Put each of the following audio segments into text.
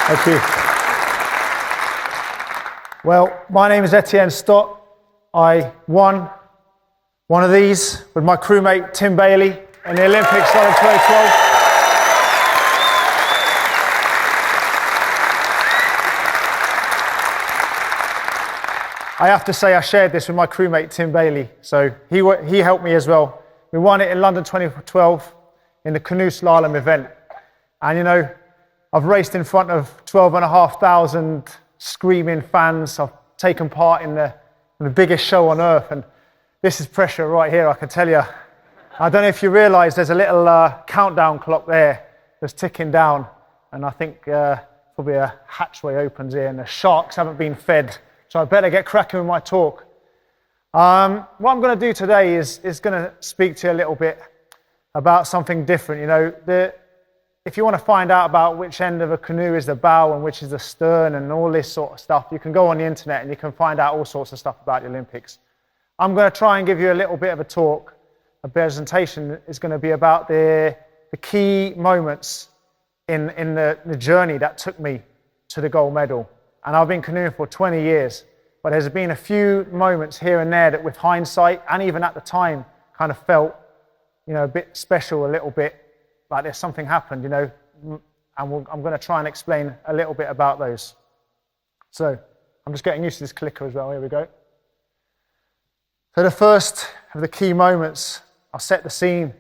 Thank you. Well, my name is Etienne Stott. I won one of these with my crewmate Tim Baillie in the Olympics of 2012. I have to say I shared this with my crewmate Tim Baillie, so he helped me as well. We won it in London 2012 in the canoe slalom event. And you know, I've raced in front of 12,500 screaming fans. I've taken part in the biggest show on earth, and this is pressure right here, I can tell you. I don't know if you realise there's a little countdown clock there that's ticking down, and I think probably a hatchway opens here and the sharks haven't been fed, so I better get cracking with my talk. What I'm going to do today is going to speak to you a little bit about something different. You know, if you want to find out about which end of a canoe is the bow and which is the stern and all this sort of stuff, you can go on the internet and you can find out all sorts of stuff about the Olympics. I'm going to try and give you a little bit of a talk. A presentation is going to be about the key moments in the journey that took me to the gold medal. And I've been canoeing for 20 years, but there's been a few moments here and there that with hindsight and even at the time kind of felt, you know, a bit special, a little bit like there's something happened, you know, and I'm going to try and explain a little bit about those. So I'm just getting used to this clicker as well. Here we go. So the first of the key moments, I'll set the scene,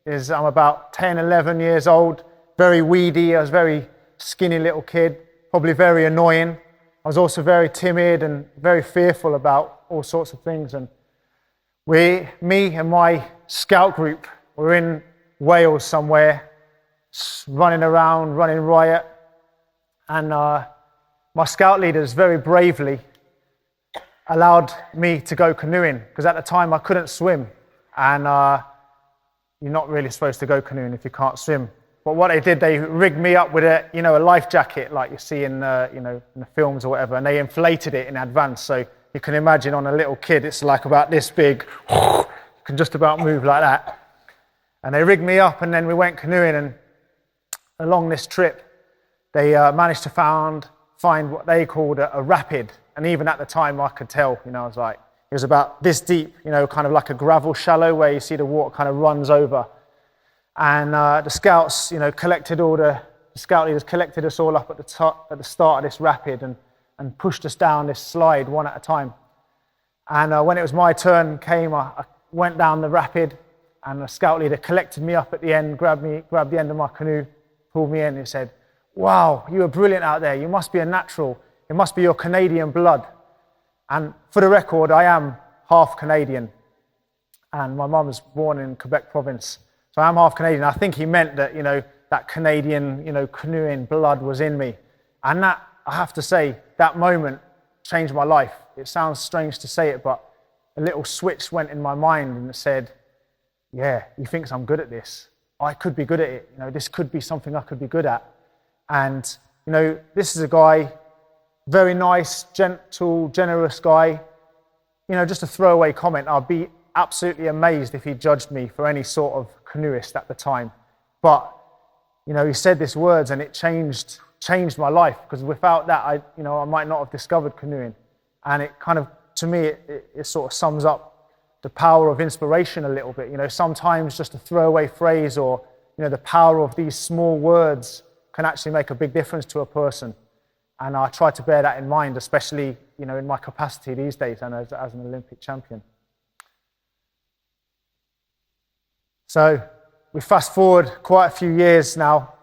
is I'm about 10, 11 years old, very weedy. I was a very skinny little kid, probably very annoying. I was also very timid and very fearful about all sorts of things. And me and my scout group were in Wales somewhere, running around, running riot, and my scout leaders very bravely allowed me to go canoeing, because at the time I couldn't swim, and you're not really supposed to go canoeing if you can't swim. But what they did, they rigged me up with a life jacket like you see in in the films or whatever, and they inflated it in advance, so you can imagine on a little kid it's like about this big. You can just about move like that. And they rigged me up, and then we went canoeing, and along this trip, they managed to find what they called a rapid. And even at the time, I could tell, you know, I was like, it was about this deep, you know, kind of like a gravel shallow where you see the water kind of runs over. And the scouts, you know, the scout leaders collected us all up at the start of this rapid and pushed us down this slide one at a time. And when it was my turn came, I went down the rapid. And the scout leader collected me up at the end, grabbed the end of my canoe, pulled me in, and he said, "Wow, you were brilliant out there. You must be a natural. It must be your Canadian blood." And for the record, I am half Canadian. And my mum was born in Quebec province. So I am half Canadian. I think he meant that, you know, that Canadian, you know, canoeing blood was in me. And that, I have to say, that moment changed my life. It sounds strange to say it, but a little switch went in my mind and it said, yeah, he thinks I'm good at this. I could be good at it. You know, this could be something I could be good at. And, you know, this is a guy, very nice, gentle, generous guy. You know, just a throwaway comment. I'd be absolutely amazed if he judged me for any sort of canoeist at the time. But, you know, he said these words and it changed my life, because without that, I might not have discovered canoeing. And it kind of, to me, it sort of sums up the power of inspiration a little bit. You know, sometimes just a throwaway phrase or, you know, the power of these small words can actually make a big difference to a person. And I try to bear that in mind, especially, you know, in my capacity these days and as an Olympic champion. So we fast forward quite a few years now,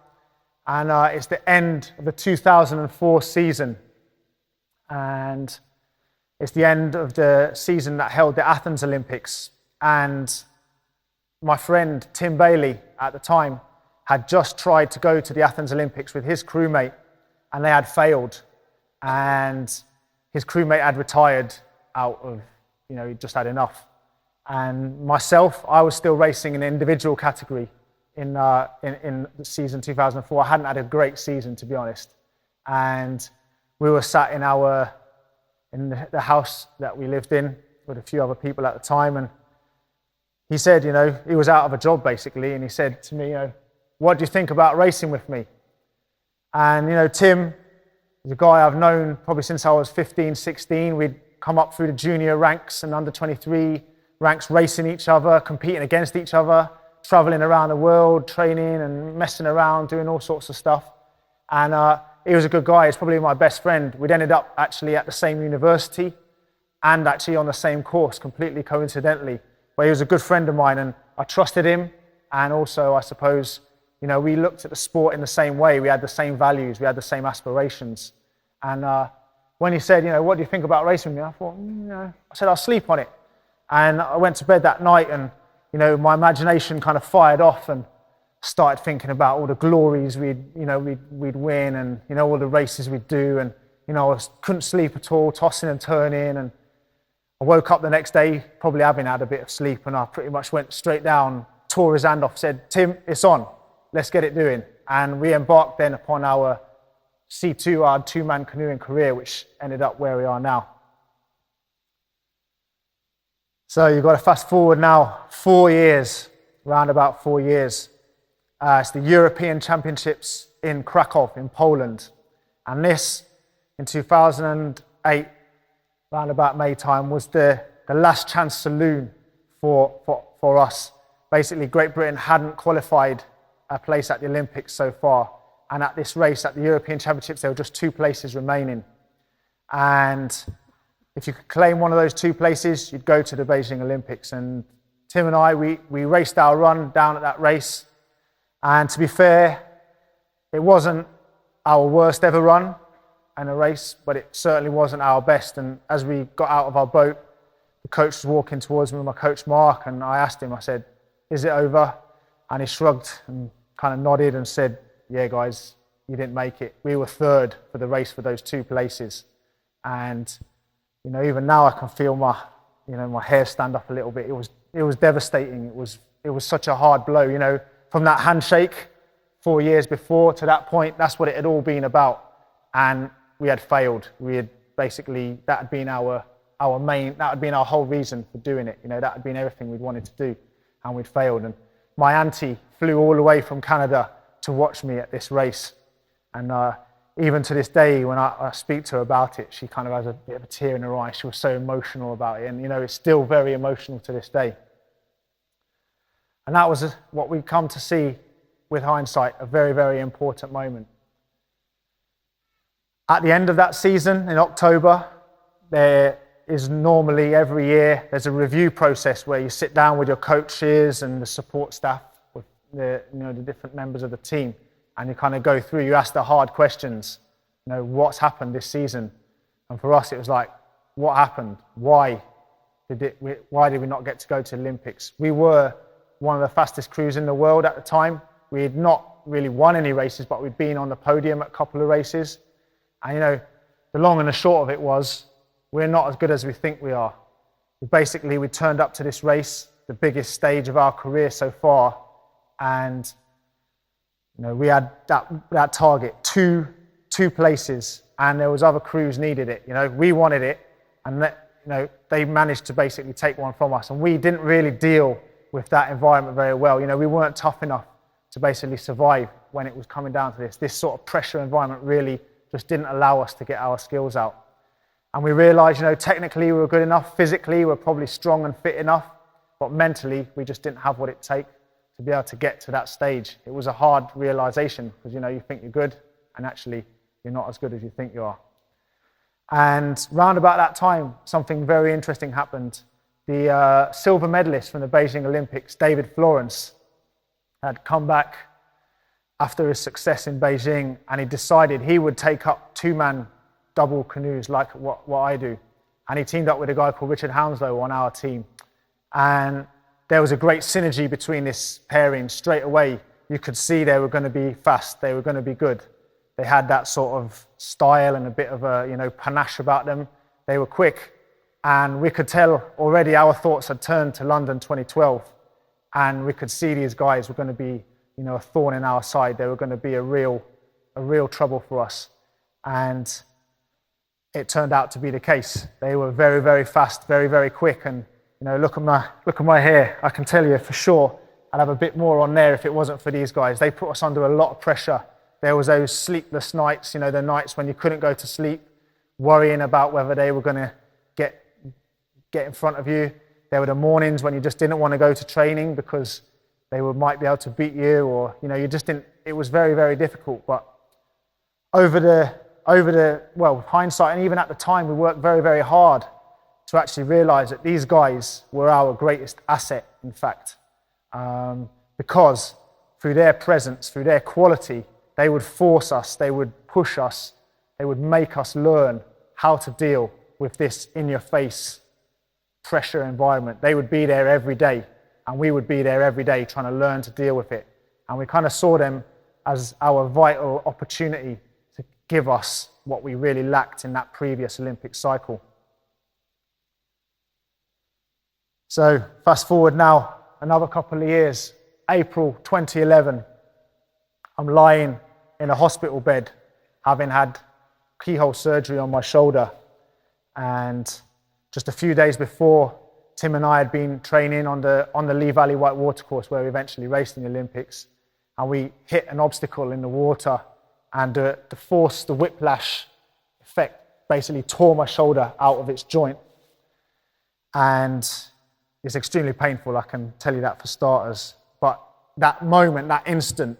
and it's the end of the 2004 season. And it's the end of the season that held the Athens Olympics. And my friend Tim Baillie at the time had just tried to go to the Athens Olympics with his crewmate, and they had failed. And his crewmate had retired out of, you know, he just had enough. And myself, I was still racing in the individual category in season 2004. I hadn't had a great season, to be honest. And we were sat in the house that we lived in with a few other people at the time, and he said, you know, he was out of a job basically, and he said to me, you know, what do you think about racing with me? And, you know, Tim, He's a guy I've known probably since I was 15, 16. We'd come up through the junior ranks and under 23 ranks, racing each other, competing against each other, traveling around the world, training and messing around, doing all sorts of stuff. And he was a good guy. He's probably my best friend. We'd ended up actually at the same university and actually on the same course, completely coincidentally. But he was a good friend of mine, and I trusted him. And also, I suppose, you know, we looked at the sport in the same way. We had the same values. We had the same aspirations. And when he said, you know, what do you think about racing with me? I thought, I said, I'll sleep on it. And I went to bed that night, and, you know, my imagination kind of fired off and started thinking about all the glories we'd win, and, you know, all the races we'd do. And, you know, couldn't sleep at all, tossing and turning. And I woke up the next day, probably having had a bit of sleep, and I pretty much went straight down, tore his hand off, said, Tim, it's on. Let's get it doing. And we embarked then upon our C2, our two-man canoeing career, which ended up where we are now. So you've got to fast forward now 4 years, around about 4 years. It's the European Championships in Krakow in Poland. And this, in 2008, around about May time, was the last chance saloon for us. Basically, Great Britain hadn't qualified a place at the Olympics so far. And at this race, at the European Championships, there were just 2 places remaining. And if you could claim one of those 2 places, you'd go to the Beijing Olympics. And Tim and I, we raced our run down at that race. And to be fair, it wasn't our worst ever run in a race, but it certainly wasn't our best. And as we got out of our boat, the coach was walking towards me, my coach Mark, and I asked him, I said, is it over? And he shrugged and kind of nodded and said, yeah, guys, you didn't make it. We were 3rd for the race for those 2 places. And, you know, even now I can feel my hair stand up a little bit. It was devastating. It was such a hard blow, you know, from that handshake 4 years before to that point. That's what it had all been about. And we had failed. We had basically, that had been our whole reason for doing it. You know, that had been everything we'd wanted to do, and we'd failed. And my auntie flew all the way from Canada to watch me at this race. And even to this day, when I speak to her about it, she kind of has a bit of a tear in her eye. She was so emotional about it. And, you know, it's still very emotional to this day. And that was what we come to see with hindsight, a very, very important moment. At the end of that season, in October, there is normally every year, there's a review process where you sit down with your coaches and the support staff, with the different members of the team, and you kind of go through, you ask the hard questions, you know, what's happened this season? And for us, it was like, what happened? Why did we not get to go to the Olympics? We were one of the fastest crews in the world at the time. We had not really won any races, but we'd been on the podium at a couple of races. And, you know, the long and the short of it was, we're not as good as we think we are. We turned up to this race, the biggest stage of our career so far, and, you know, we had that target, two places, and there was other crews needed it. You know, we wanted it, and they managed to basically take one from us, and we didn't really deal with that environment very well. You know, we weren't tough enough to basically survive when it was coming down to this. This sort of pressure environment really just didn't allow us to get our skills out. And we realized, you know, technically we were good enough, physically we were probably strong and fit enough, but mentally we just didn't have what it takes to be able to get to that stage. It was a hard realization, because, you know, you think you're good and actually you're not as good as you think you are. And round about that time, something very interesting happened. The silver medalist from the Beijing Olympics, David Florence, had come back after his success in Beijing, and he decided he would take up 2-man double canoes like what I do. And he teamed up with a guy called Richard Hounslow on our team. And there was a great synergy between this pairing. Straight away, you could see they were going to be fast, they were going to be good. They had that sort of style and a bit of a, you know, panache about them. They were quick. And we could tell already our thoughts had turned to London 2012. And we could see these guys were going to be, you know, a thorn in our side. They were going to be a real trouble for us. And it turned out to be the case. They were very, very fast, very, very quick. And, you know, look at my hair. I can tell you for sure I'd have a bit more on there if it wasn't for these guys. They put us under a lot of pressure There was those sleepless nights, you know, the nights when you couldn't go to sleep, worrying about whether they were going to get in front of you. There were the mornings when you just didn't want to go to training because they might be able to beat you, or, you know, you just didn't. It was very, very difficult. But over the hindsight, and even at the time, we worked very, very hard to actually realize that these guys were our greatest asset, in fact, because through their presence, through their quality, they would force us, they would push us, they would make us learn how to deal with this in-your-face pressure environment. They would be there every day, and we would be there every day trying to learn to deal with it. And we kind of saw them as our vital opportunity to give us what we really lacked in that previous Olympic cycle. So fast forward now another couple of years, April 2011, I'm lying in a hospital bed having had keyhole surgery on my shoulder, and just a few days before, Tim and I had been training on the Lee Valley White Water Course where we eventually raced in the Olympics, and we hit an obstacle in the water, and the force, the whiplash effect basically tore my shoulder out of its joint. And it's extremely painful, I can tell you that for starters. But that moment, that instant,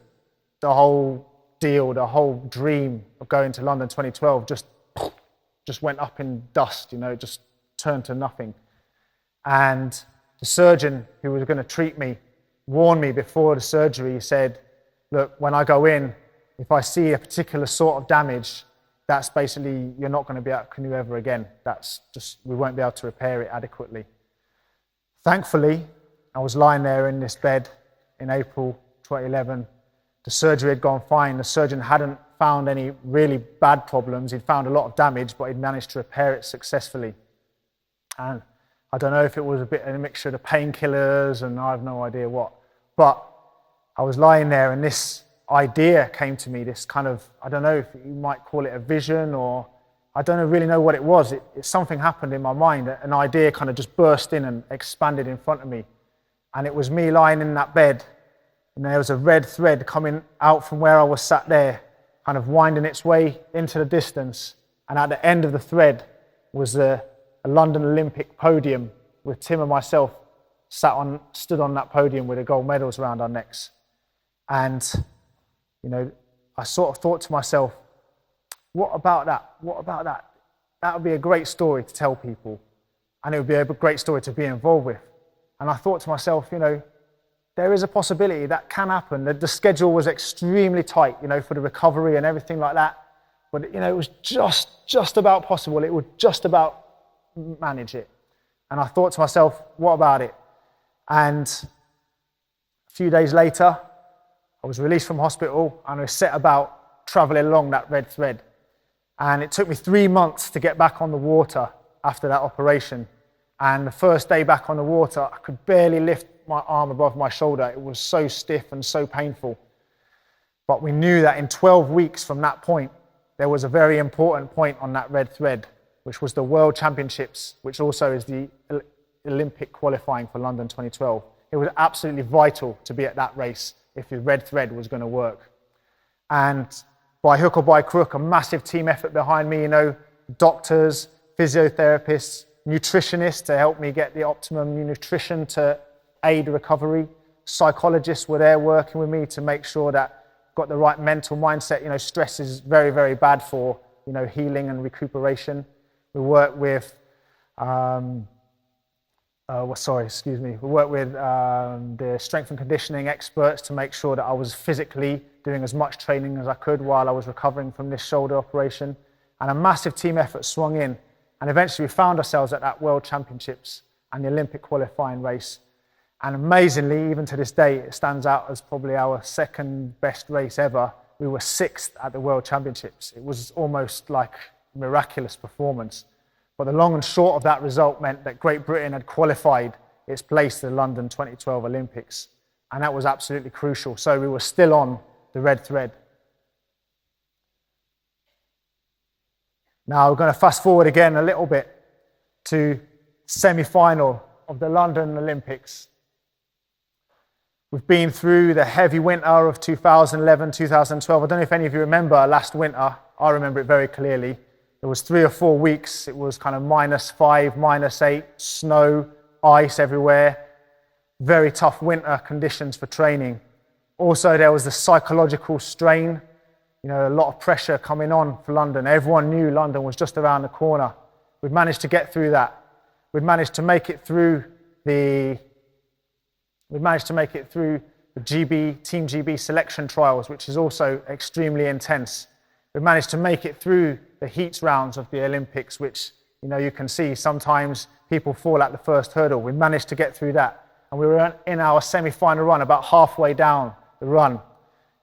the whole deal, the whole dream of going to London 2012 just went up in dust, you know, just turned to nothing. And the surgeon who was going to treat me warned me before the surgery. He said, look, when I go in, if I see a particular sort of damage, that's basically, you're not going to be able to canoe ever again. That's just, we won't be able to repair it adequately. Thankfully, I was lying there in this bed in April 2011. The surgery had gone fine. The surgeon hadn't found any really bad problems. He'd found a lot of damage, but he'd managed to repair it successfully. And I don't know if it was a mixture of the painkillers and I have no idea what. But I was lying there and this idea came to me, this kind of, I don't know if you might call it a vision, or I don't really know what it was. Something happened in my mind. An idea kind of just burst in and expanded in front of me. And it was me lying in that bed, and there was a red thread coming out from where I was sat there, kind of winding its way into the distance. And at the end of the thread was a London Olympic podium with Tim and myself stood on that podium with the gold medals around our necks. And, you know, I sort of thought to myself, what about that? What about that? That would be a great story to tell people, and it would be a great story to be involved with. And I thought to myself, you know, there is a possibility that can happen. The schedule was extremely tight, you know, for the recovery and everything like that. But, you know, it was just about possible. It would just about manage it. And I thought to myself, what about it? And a few days later, I was released from hospital and I set about traveling along that red thread. And it took me 3 months to get back on the water after that operation. And the first day back on the water, I could barely lift my arm above my shoulder. It was so stiff and so painful. But we knew that in 12 weeks from that point, there was a very important point on that red thread, which was the World Championships, which also is the Olympic qualifying for London 2012. It was absolutely vital to be at that race if the red thread was going to work. And by hook or by crook, a massive team effort behind me, you know, doctors, physiotherapists, nutritionists to help me get the optimum nutrition to aid recovery. Psychologists were there working with me to make sure that I got the right mental mindset. You know, stress is very, very bad for, you know, healing and recuperation. We work with, we work with the strength and conditioning experts to make sure that I was physically doing as much training as I could while I was recovering from this shoulder operation. And a massive team effort swung in. And eventually we found ourselves at that World Championships and the Olympic qualifying race. And amazingly, even to this day, it stands out as probably our second best race ever. We were 6th at the World Championships. It was almost like a miraculous performance. But the long and short of that result meant that Great Britain had qualified its place to the London 2012 Olympics. And that was absolutely crucial. So we were still on the red thread. Now we're going to fast forward again a little bit to semi-final of the London Olympics. We've been through the heavy winter of 2011, 2012. I don't know if any of you remember last winter. I remember it very clearly. It was 3 or 4 weeks. It was kind of -5, -8, snow, ice everywhere. Very tough winter conditions for training. Also, there was the psychological strain. You know, a lot of pressure coming on for London. Everyone knew London was just around the corner. We'd managed to get through that. We'd managed to make it through the Team GB selection trials, which is also extremely intense. We managed to make it through the heats rounds of the Olympics, which, you know, you can see sometimes people fall at the first hurdle. We managed to get through that. And we were in our semi-final run, about halfway down the run.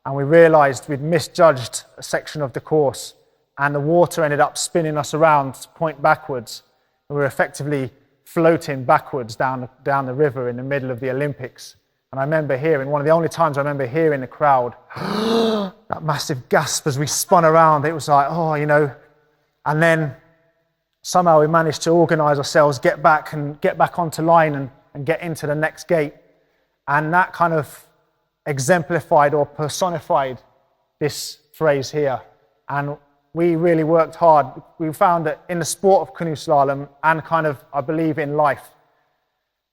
And we realized we'd misjudged a section of the course, and the water ended up spinning us around to point backwards. We were effectively floating backwards down the river in the middle of the Olympics. And I remember hearing, one of the only times I remember hearing the crowd, that massive gasp as we spun around. It was like, oh, you know. And then somehow we managed to organize ourselves, get back onto line and get into the next gate. And that kind of exemplified or personified this phrase here. And we really worked hard. We found that in the sport of canoe slalom, and kind of, I believe, in life,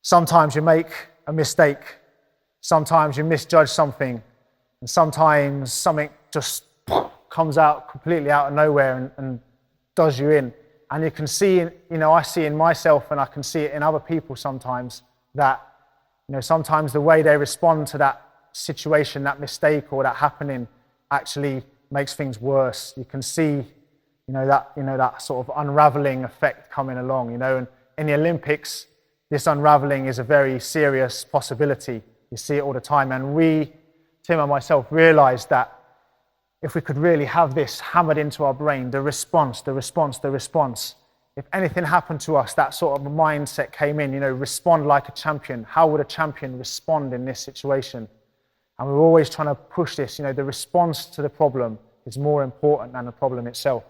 sometimes you make a mistake, sometimes you misjudge something, and sometimes something just comes out completely out of nowhere and does you in. And you can see, you know, I see in myself, and I can see it in other people sometimes, that, you know, sometimes the way they respond to that situation, that mistake or that happening, actually makes things worse. You can see, that sort of unraveling effect coming along, you know. And in the Olympics, this unraveling is a very serious possibility. You see it all the time. And we, Tim and myself, realized that if we could really have this hammered into our brain, the response, if anything happened to us, that sort of a mindset came in, you know, respond like a champion. How would a champion respond in this situation? And we're always trying to push this, you know, the response to the problem is more important than the problem itself.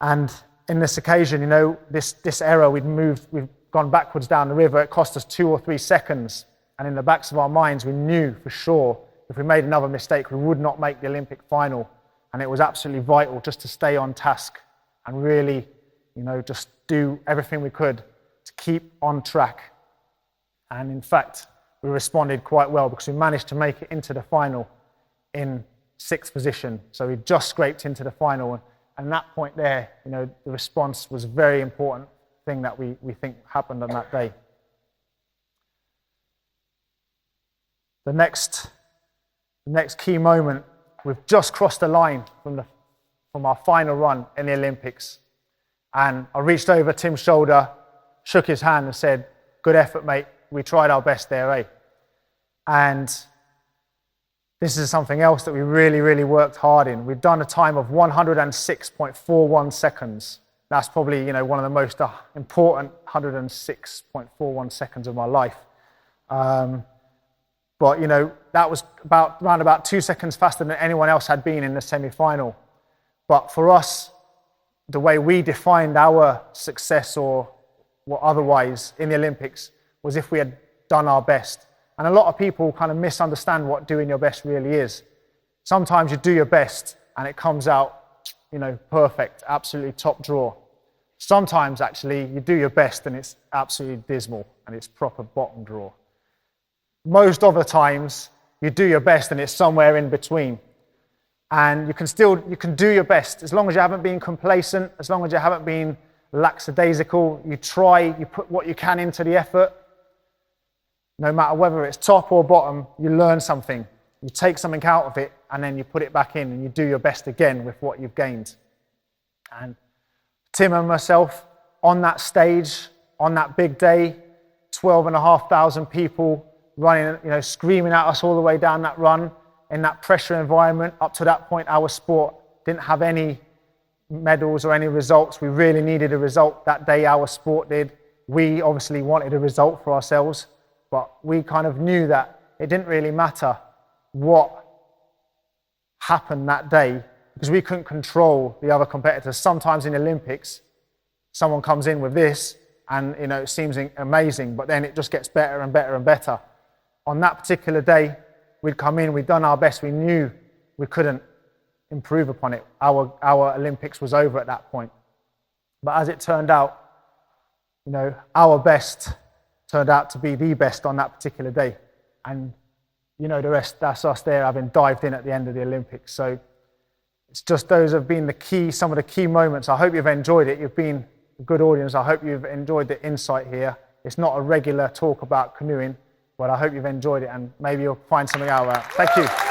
And in this occasion, you know, this error, we've gone backwards down the river. It cost us 2 or 3 seconds. And in the backs of our minds, we knew for sure if we made another mistake, we would not make the Olympic final. And it was absolutely vital just to stay on task and really, you know, just do everything we could to keep on track. And in fact, we responded quite well because we managed to make it into the final in 6th position. So we just scraped into the final. And that point there, you know, the response was a very important thing that we think happened on that day. The next key moment, we've just crossed the line from our final run in the Olympics. And I reached over Tim's shoulder, shook his hand and said, "Good effort, mate. We tried our best there, eh?" And this is something else that we really, really worked hard in. We've done a time of 106.41 seconds. That's probably, you know, one of the most important 106.41 seconds of my life. But, you know, that was around about 2 seconds faster than anyone else had been in the semi-final. But for us, the way we defined our success or otherwise in the Olympics was if we had done our best. And a lot of people kind of misunderstand what doing your best really is. Sometimes you do your best and it comes out, you know, perfect, absolutely top draw. Sometimes actually you do your best and it's absolutely dismal and it's proper bottom draw. Most of the times you do your best and it's somewhere in between. And you can do your best as long as you haven't been complacent, as long as you haven't been lackadaisical. You try, you put what you can into the effort. No matter whether it's top or bottom, you learn something. You take something out of it and then you put it back in and you do your best again with what you've gained. And Tim and myself on that stage, on that big day, 12,500 people running, you know, screaming at us all the way down that run in that pressure environment. Up to that point, our sport didn't have any medals or any results. We really needed a result that day, our sport did. We obviously wanted a result for ourselves. But we kind of knew that it didn't really matter what happened that day because we couldn't control the other competitors. Sometimes in the Olympics, someone comes in with this and, you know, it seems amazing, but then it just gets better and better and better. on that particular day, we'd come in, we'd done our best, we knew we couldn't improve upon it. Our Olympics was over at that point. But as it turned out, you know, our best turned out to be the best on that particular day. And you know the rest, that's us there having dived in at the end of the Olympics. So it's just those have been some of the key moments. I hope you've enjoyed it. You've been a good audience. I hope you've enjoyed the insight here. It's not a regular talk about canoeing, but I hope you've enjoyed it and maybe you'll find something out of that. Thank you.